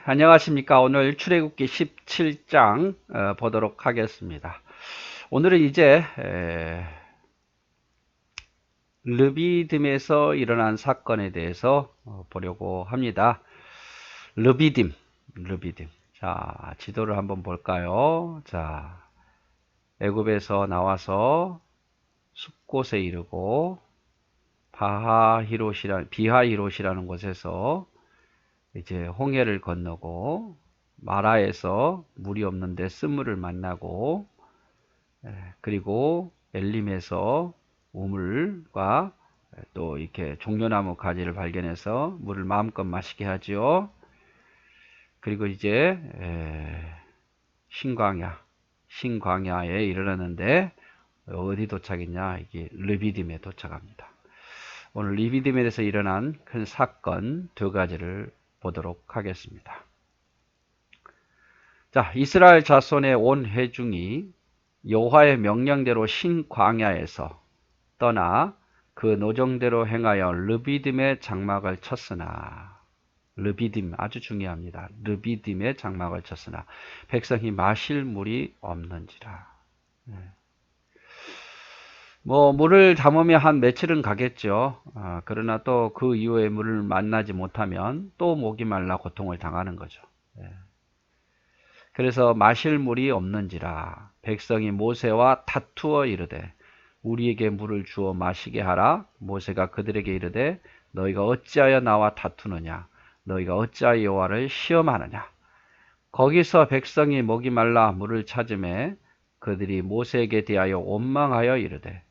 안녕하십니까. 오늘 출애굽기 17장 보도록 하겠습니다. 오늘은 이제 르비딤에서 일어난 사건에 대해서 보려고 합니다. 르비딤. 자, 지도를 한번 볼까요? 자, 애굽에서 나와서 숲곳에 이르고 비하히롯이라는 곳에서 이제 홍해를 건너고 마라에서 물이 없는데 쓴물을 만나고 그리고 엘림에서 우물과 또 이렇게 종려나무 가지를 발견해서 물을 마음껏 마시게 하지요. 그리고 이제 신광야에 이르렀는데 어디 도착했냐? 이게 르비딤에 도착합니다. 오늘 르비딤에서 일어난 큰 사건 두 가지를 보도록 하겠습니다. 자, 이스라엘 자손의 온 회중이 여호와의 명령대로 신광야에서 떠나 그 노정대로 행하여 르비딤의 장막을 쳤으나, 르비딤 아주 중요합니다. 르비딤의 장막을 쳤으나 백성이 마실 물이 없는지라. 물을 담으면 한 며칠은 가겠죠. 그러나 또 그 이후에 물을 만나지 못하면 또 목이 말라 고통을 당하는 거죠. 그래서 마실 물이 없는지라 백성이 모세와 다투어 이르되 우리에게 물을 주어 마시게 하라. 모세가 그들에게 이르되 너희가 어찌하여 나와 다투느냐? 너희가 어찌하여 여호와를 시험하느냐? 거기서 백성이 목이 말라 물을 찾으매 그들이 모세에게 대하여 원망하여 이르되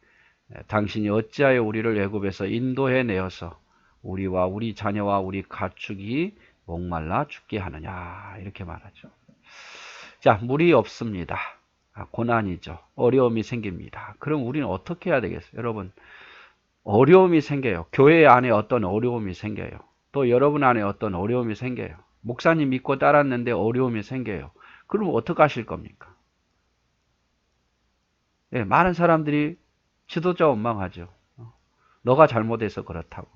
당신이 어찌하여 우리를 애굽에서 인도해 내어서 우리와 우리 자녀와 우리 가축이 목말라 죽게 하느냐? 이렇게 말하죠. 자, 물이 없습니다. 고난이죠. 어려움이 생깁니다. 그럼 우리는 어떻게 해야 되겠어요? 여러분, 어려움이 생겨요. 교회 안에 어떤 어려움이 생겨요. 또 여러분 안에 어떤 어려움이 생겨요. 목사님 믿고 따랐는데 어려움이 생겨요. 그럼 어떻게 하실 겁니까? 많은 사람들이 지도자 원망하죠. 너가 잘못해서 그렇다고.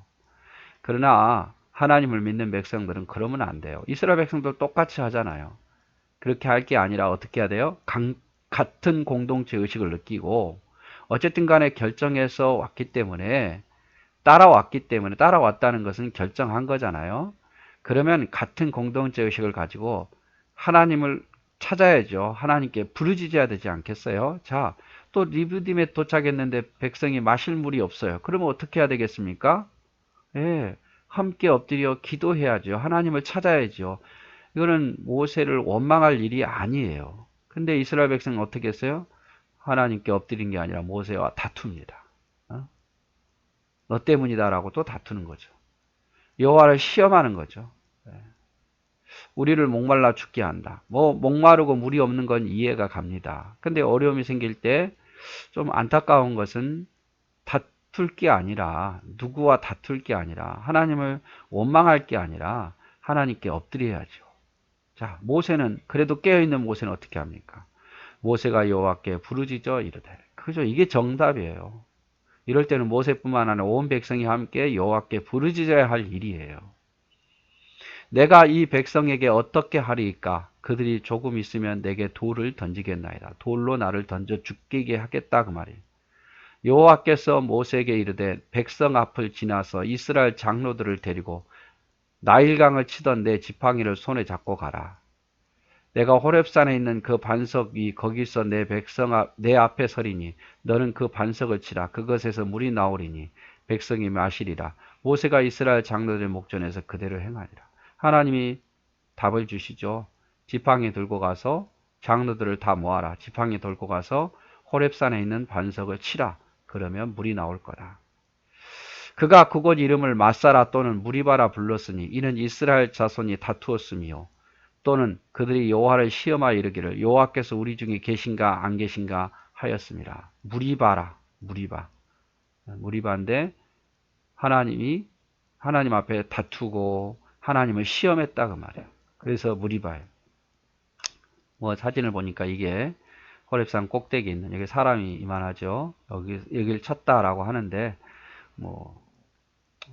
그러나 하나님을 믿는 백성들은 그러면 안 돼요. 이스라엘 백성들 똑같이 하잖아요. 그렇게 할 게 아니라 어떻게 해야 돼요? 같은 공동체 의식을 느끼고 어쨌든 간에 결정해서 왔기 때문에 따라왔다는 것은 결정한 거잖아요. 그러면 같은 공동체 의식을 가지고 하나님을 찾아야죠. 하나님께 부르짖어야 되지 않겠어요? 자, 또 리브딤에 도착했는데 백성이 마실 물이 없어요. 그러면 어떻게 해야 되겠습니까? 함께 엎드려 기도해야죠. 하나님을 찾아야죠. 이거는 모세를 원망할 일이 아니에요. 근데 이스라엘 백성은 어떻게 했어요? 하나님께 엎드린 게 아니라 모세와 다툽니다. 너 때문이다라고 또 다투는 거죠. 여호와를 시험하는 거죠. 우리를 목말라 죽게 한다. 목마르고 물이 없는 건 이해가 갑니다. 근데 어려움이 생길 때 좀 안타까운 것은 다툴 게 아니라, 누구와 다툴 게 아니라, 하나님을 원망할 게 아니라 하나님께 엎드려야죠. 자, 모세는, 그래도 깨어있는 모세는 어떻게 합니까? 모세가 여호와께 부르짖어 이르되. 그죠? 이게 정답이에요. 이럴 때는 모세뿐만 아니라 온 백성이 함께 여호와께 부르짖어야 할 일이에요. 내가 이 백성에게 어떻게 하리이까? 그들이 조금 있으면 내게 돌을 던지겠나이다. 돌로 나를 던져 죽게 하겠다 그 말이에요. 여호와께서 모세에게 이르되 백성 앞을 지나서 이스라엘 장로들을 데리고 나일강을 치던 내 지팡이를 손에 잡고 가라. 내가 호렙산에 있는 그 반석이 거기서 내 앞에 서리니 너는 그 반석을 치라. 그것에서 물이 나오리니 백성이 마시리라. 모세가 이스라엘 장로들의 목전에서 그대로 행하리라. 하나님이 답을 주시죠. 지팡이 들고 가서 장로들을 다 모아라. 지팡이 들고 가서 호렙산에 있는 반석을 치라. 그러면 물이 나올 거다. 그가 그곳 이름을 마사라 또는 무리바라 불렀으니 이는 이스라엘 자손이 다투었으며 또는 그들이 여호와를 시험하여 이르기를 여호와께서 우리 중에 계신가 안 계신가 하였습니다. 무리바인데 하나님 앞에 다투고 하나님을 시험했다 그 말이에요. 그래서 무리바예요. 사진을 보니까 이게 호렙산 꼭대기에 있는, 여기 사람이 이만하죠. 여기를 쳤다라고 하는데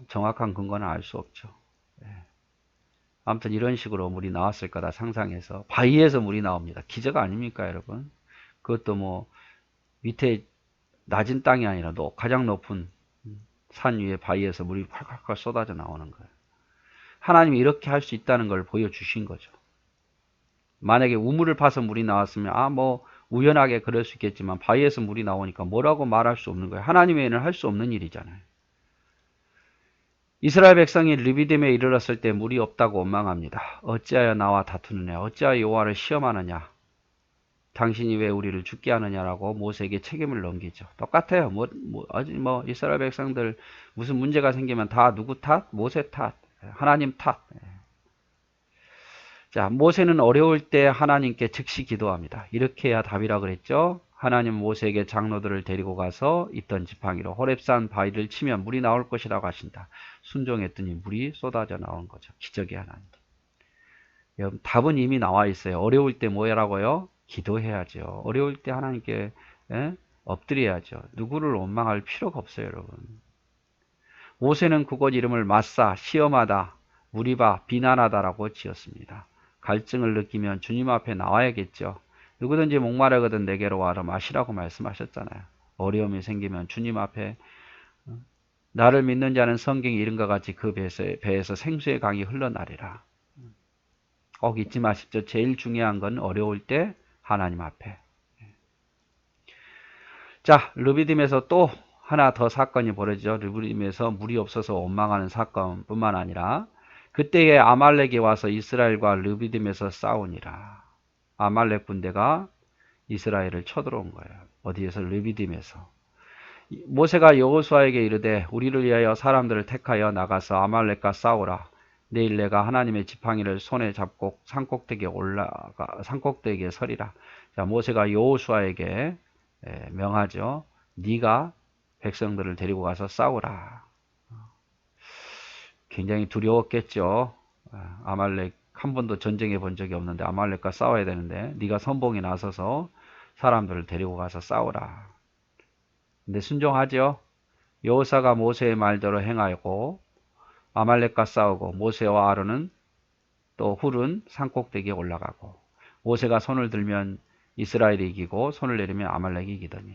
정확한 근거는 알 수 없죠. 아무튼 이런 식으로 물이 나왔을 거다 상상해서. 바위에서 물이 나옵니다. 기적 아닙니까 여러분? 그것도 뭐 밑에 낮은 땅이 아니라 가장 높은 산 위에 바위에서 물이 콸콸콸 쏟아져 나오는 거예요. 하나님이 이렇게 할 수 있다는 걸 보여주신 거죠. 만약에 우물을 파서 물이 나왔으면 뭐 우연하게 그럴 수 있겠지만 바위에서 물이 나오니까 뭐라고 말할 수 없는 거예요. 하나님 외에는 할 수 없는 일이잖아요. 이스라엘 백성이 르비딤에 이르렀을 때 물이 없다고 원망합니다. 어찌하여 나와 다투느냐? 어찌하여 여호와를 시험하느냐? 당신이 왜 우리를 죽게 하느냐라고 모세에게 책임을 넘기죠. 똑같아요. 이스라엘 백성들 무슨 문제가 생기면 다 누구 탓? 모세 탓, 하나님 탓. 자, 모세는 어려울 때 하나님께 즉시 기도합니다. 이렇게 해야 답이라 그랬죠. 하나님 모세에게 장로들을 데리고 가서 있던 지팡이로 호렙산 바위를 치면 물이 나올 것이라고 하신다. 순종했더니 물이 쏟아져 나온 거죠. 기적의 하나님. 여러분, 답은 이미 나와 있어요. 어려울 때 뭐라고요? 기도해야죠. 어려울 때 하나님께 엎드려야죠. 누구를 원망할 필요가 없어요, 여러분. 모세는 그곳 이름을 마사, 시험하다, 무리바, 비난하다라고 지었습니다. 갈증을 느끼면 주님 앞에 나와야겠죠. 누구든지 목마르거든 내게로 와라 마시라고 말씀하셨잖아요. 어려움이 생기면 주님 앞에 나를 믿는 자는 성경이 이른것 같이 그 배에서 생수의 강이 흘러나리라. 꼭 잊지 마십시오. 제일 중요한 건 어려울 때 하나님 앞에. 자, 르비딤에서 또 하나 더 사건이 벌어지죠. 르비딤에서 물이 없어서 원망하는 사건뿐만 아니라 그때에 아말렉이 와서 이스라엘과 르비딤에서 싸우니라. 아말렉 군대가 이스라엘을 쳐들어온 거예요. 어디에서? 르비딤에서. 모세가 여호수아에게 이르되 우리를 위하여 사람들을 택하여 나가서 아말렉과 싸우라. 내일 내가 하나님의 지팡이를 손에 잡고 산꼭대기에 서리라. 자, 모세가 여호수아에게 명하죠. 네가 백성들을 데리고 가서 싸우라. 굉장히 두려웠겠죠. 아말렉 한 번도 전쟁해 본 적이 없는데 아말렉과 싸워야 되는데 네가 선봉에 나서서 사람들을 데리고 가서 싸우라. 근데 순종하죠. 여호사가 모세의 말대로 행하고 아말렉과 싸우고 모세와 아론은 또 훌은 산꼭대기에 올라가고 모세가 손을 들면 이스라엘이 이기고 손을 내리면 아말렉이 이기더니.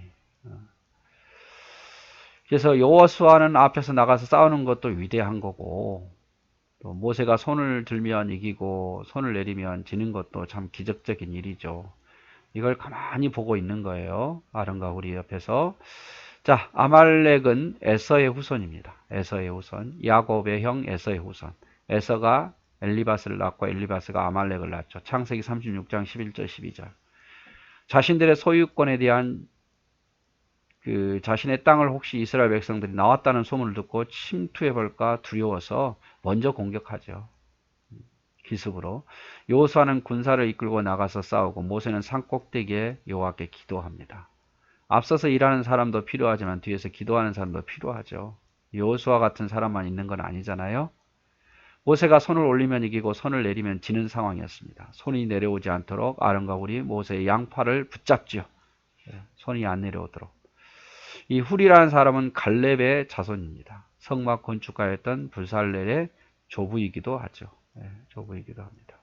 그래서 여호수아는 앞에서 나가서 싸우는 것도 위대한 거고 또 모세가 손을 들면 이기고 손을 내리면 지는 것도 참 기적적인 일이죠. 이걸 가만히 보고 있는 거예요. 아론과 훌이 옆에서. 자, 아말렉은 에서의 후손입니다. 에서의 후손. 야곱의 형 에서의 후손. 에서가 엘리바스를 낳고 엘리바스가 아말렉을 낳죠. 창세기 36장 11절 12절. 자신들의 소유권에 대한 자신의 땅을 혹시 이스라엘 백성들이 나왔다는 소문을 듣고 침투해볼까 두려워서 먼저 공격하죠. 기습으로. 여호수아는 군사를 이끌고 나가서 싸우고 모세는 산꼭대기에 여호와께 기도합니다. 앞서서 일하는 사람도 필요하지만 뒤에서 기도하는 사람도 필요하죠. 여호수아 같은 사람만 있는 건 아니잖아요. 모세가 손을 올리면 이기고 손을 내리면 지는 상황이었습니다. 손이 내려오지 않도록 아론과 훌이 모세의 양팔을 붙잡죠. 손이 안 내려오도록. 이 훌이라는 사람은 갈렙의 자손입니다. 성막 건축가였던 불살렐의 조부이기도 하죠. 조부이기도 합니다.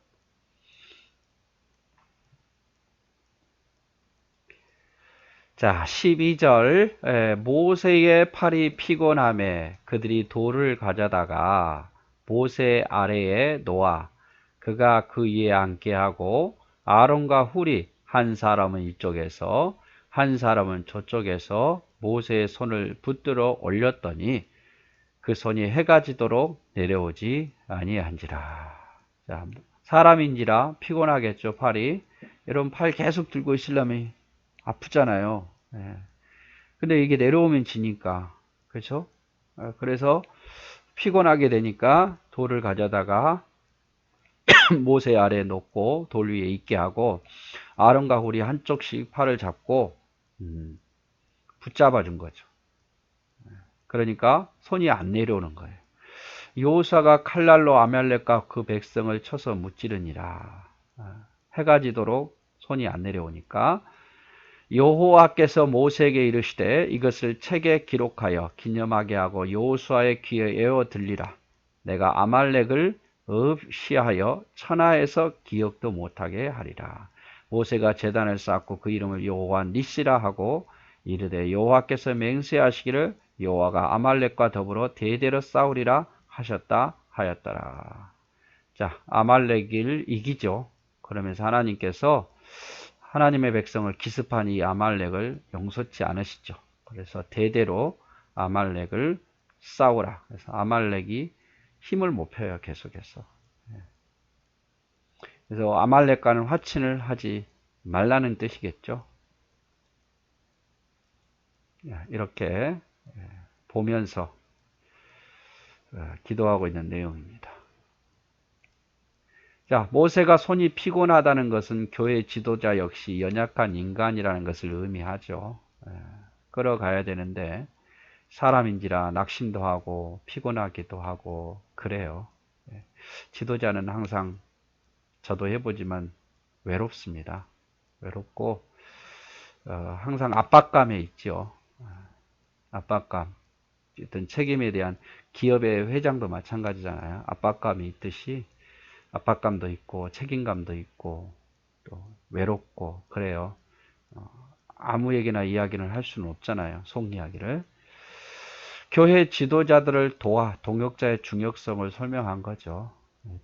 자, 12절. 모세의 팔이 피곤함에 그들이 돌을 가져다가 모세 아래에 놓아 그가 그 위에 앉게 하고 아론과 훌이 한 사람은 이쪽에서 한 사람은 저쪽에서 모세의 손을 붙들어 올렸더니 그 손이 해가 지도록 내려오지 아니한지라. 자, 사람인지라 피곤하겠죠, 팔이. 여러분, 팔 계속 들고 있으려면 아프잖아요. 근데 이게 내려오면 지니까. 그렇죠? 그래서 피곤하게 되니까 돌을 가져다가 모세 아래에 놓고 돌 위에 있게 하고 아론과 훌이 한쪽씩 팔을 잡고 붙잡아 준 거죠. 그러니까 손이 안 내려오는 거예요. 여호수아가 칼날로 아말렉과 그 백성을 쳐서 무찌르니라. 해가 지도록 손이 안 내려오니까 여호와께서 모세에게 이르시되 이것을 책에 기록하여 기념하게 하고 여호수아의 귀에 에워 들리라. 내가 아말렉을 없이하여 천하에서 기억도 못하게 하리라. 모세가 제단을 쌓고 그 이름을 여호와 니시라 하고 이르되 여호와께서 맹세하시기를 여호와가 아말렉과 더불어 대대로 싸우리라 하셨다 하였더라. 자, 아말렉을 이기죠. 그러면서 하나님께서 하나님의 백성을 기습한 이 아말렉을 용서치 않으시죠. 그래서 대대로 아말렉을 싸우라. 그래서 아말렉이 힘을 못 펴요, 계속해서. 그래서 아말렉과는 화친을 하지 말라는 뜻이겠죠. 이렇게 보면서 기도하고 있는 내용입니다. 자, 모세가 손이 피곤하다는 것은 교회 지도자 역시 연약한 인간이라는 것을 의미하죠. 끌어가야 되는데 사람인지라 낙심도 하고 피곤하기도 하고 그래요. 지도자는 항상 저도 해보지만 외롭습니다. 외롭고 항상 압박감에 있죠. 압박감. 어떤 책임에 대한 기업의 회장도 마찬가지잖아요. 압박감이 있듯이 압박감도 있고 책임감도 있고 또 외롭고 그래요. 아무에게나 이야기를 할 수는 없잖아요. 속 이야기를. 교회 지도자들을 도와 동역자의 중요성을 설명한 거죠.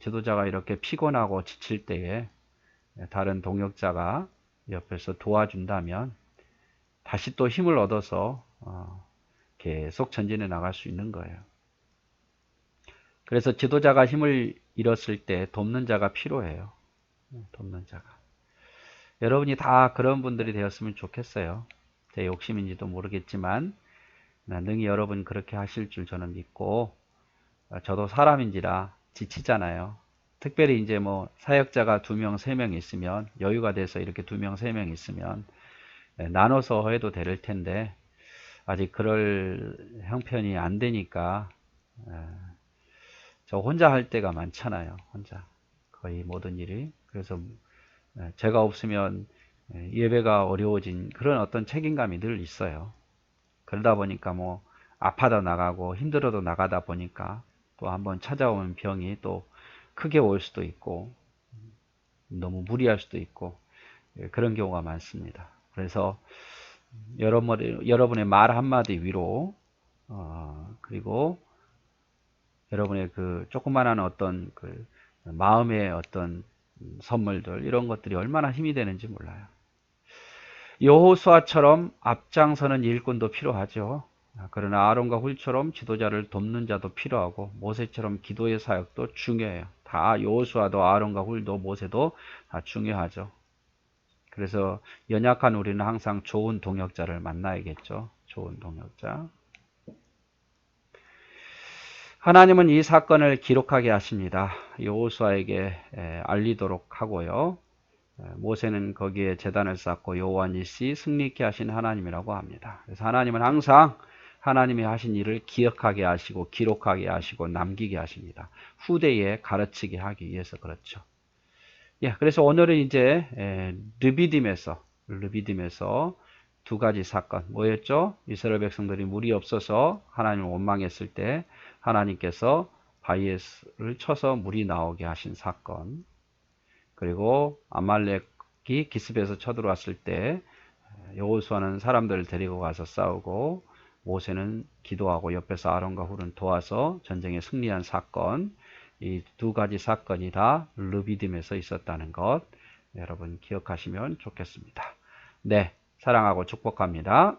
지도자가 이렇게 피곤하고 지칠 때에 다른 동역자가 옆에서 도와준다면 다시 또 힘을 얻어서 계속 전진해 나갈 수 있는 거예요. 그래서 지도자가 힘을 잃었을 때 돕는 자가 필요해요. 돕는 자가. 여러분이 다 그런 분들이 되었으면 좋겠어요. 제 욕심인지도 모르겠지만 능히 여러분 그렇게 하실 줄 저는 믿고 저도 사람인지라 지치잖아요. 특별히 이제 뭐 사역자가 2명, 3명 있으면 여유가 돼서 이렇게 2명, 3명 있으면 나눠서 해도 될 텐데 아직 그럴 형편이 안 되니까 저 혼자 할 때가 많잖아요. 혼자 거의 모든 일이. 그래서 제가 없으면 예배가 어려워진 그런 어떤 책임감이 늘 있어요. 그러다 보니까 뭐 아파도 나가고 힘들어도 나가다 보니까 또 한번 찾아오는 병이 또 크게 올 수도 있고 너무 무리할 수도 있고 그런 경우가 많습니다. 그래서 여러분의 말 한마디 위로 그리고 여러분의 그 조그만한 어떤 그 마음의 어떤 선물들 이런 것들이 얼마나 힘이 되는지 몰라요. 여호수아처럼 앞장서는 일꾼도 필요하죠. 그러나 아론과 훌처럼 지도자를 돕는 자도 필요하고 모세처럼 기도의 사역도 중요해요. 다 여호수아도 아론과 훌도 모세도 다 중요하죠. 그래서 연약한 우리는 항상 좋은 동역자를 만나야겠죠. 좋은 동역자. 하나님은 이 사건을 기록하게 하십니다. 여호수아에게 알리도록 하고요. 모세는 거기에 제단을 쌓고 여호와 니시 승리케 하신 하나님이라고 합니다. 그래서 하나님은 항상 하나님이 하신 일을 기억하게 하시고 기록하게 하시고 남기게 하십니다. 후대에 가르치게 하기 위해서 그렇죠. 예, 그래서 오늘은 이제 르비딤에서 2가지 사건 뭐였죠? 이스라엘 백성들이 물이 없어서 하나님을 원망했을 때 하나님께서 바위를 쳐서 물이 나오게 하신 사건, 그리고 아말렉이 기습해서 쳐들어왔을 때 여호수아는 사람들을 데리고 가서 싸우고 모세는 기도하고 옆에서 아론과 훌은 도와서 전쟁에 승리한 사건, 이 2가지 사건이 다 르비딤에서 있었다는 것 여러분 기억하시면 좋겠습니다. 네, 사랑하고 축복합니다.